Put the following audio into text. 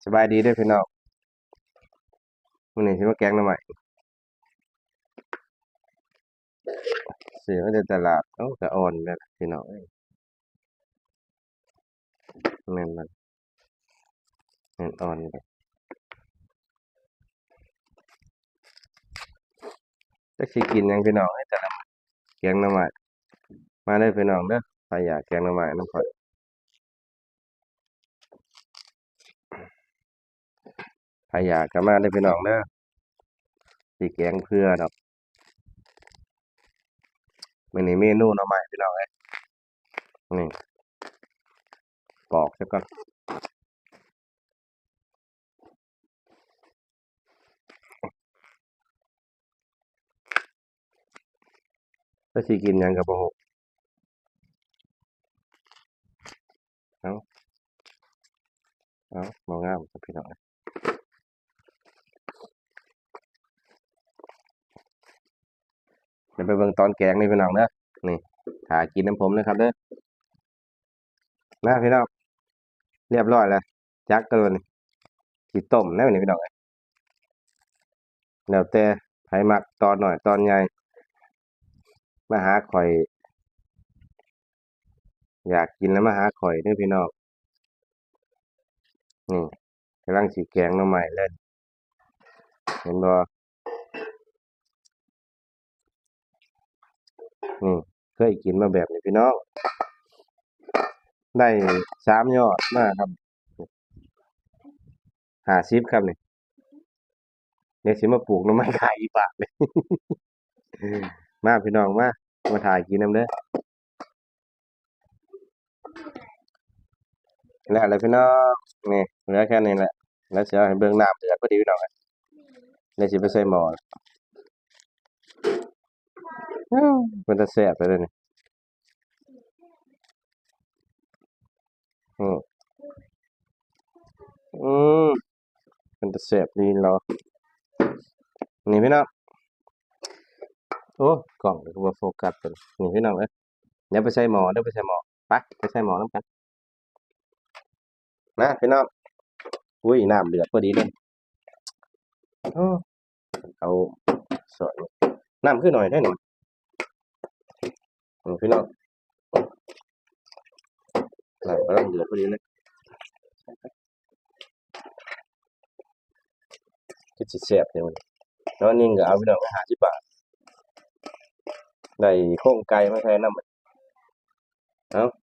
สบายดีเด้อพี่น้องมื้อนี้สิมาแกงหน่อไม้ซื้อมาจากตลาดเอ้าก็อ่อนแม่นล่ะพี่น้องเอ้ยแม่นมันแม่นอ่อนเด้จักสิกินหยังพี่น้องเอ้ยแต่ละมื้อแกงหน่อไม้มาเด้อพี่น้องเด้อใครอยากแกงหน่อไม้นำข้อยใครอยากก็มาเด้อพี่น้องเด้อสิแกงเผื่อดอกมื้อนี้เมนูหน่อไม้พี่น้องเอ้ยนี่ปอกซะก่อนจักสิกินหยังก็บ่ฮู้เอ้าบ่งามครับพี่น้องเอ้ยเดี๋ยวไปเบิ่งตอนแกงนี่พี่น้องเด้อนี่ถ้ากินนำผมเด้อครับเด้อมาพี่น้องเรียบร้อยแล้วจักเกินสิต้มแล้วนี่พี่น้องเอ้ยแล้วแต่ไผมักตอนน้อยตอนใหญ่มาหาข้อยอยากกินแล้วมาหาข้อยเด้อพี่น้องนี่กำลังสิแกงหน่อไม้เลยเห็นบ่นี่เคยกินมาแบบนี้พี่น้องได้3ยอดมาครับ50ครับนี่เดี๋ยวสิมาปลูกหน่อไม้ขายอีกบาทเลยมาพี่น้องมาถ่ายกินนำเด้อแล้วพี่น้องนี่เหลือแค่นี้แหละแล้วสิเอาให้เบิ่งน้ำเดือดพอดีพี่น้องเอ้ยเดี๋ยวสิไปใส่หม้อเป็นตาแซ่บไปเลยนี่อืมอืมเป็นตาแซ่บดีเหรอนี่พี่น้องโอ้กล้องก็บ่โฟกัสเพิ่นนี่พี่น้องเอ้ยเดี๋ยวไปใส่หม้อเด้อไปใส่หม้อไปใส่หม้อนำกันมาพี่น้องอุ้ยน้ำเดือดพอดีเลยโอ้เอาสอนน้ำคือหน่อยแท้นี่พี่น้องน้ำกำลังเดือดพอดีเลยคือสิแซ่บเดี๋ยวนี้แล้วอันนี้ก็เอาพี่น้องไป50บาทได้โครงไก่มาใส่นำเอ้า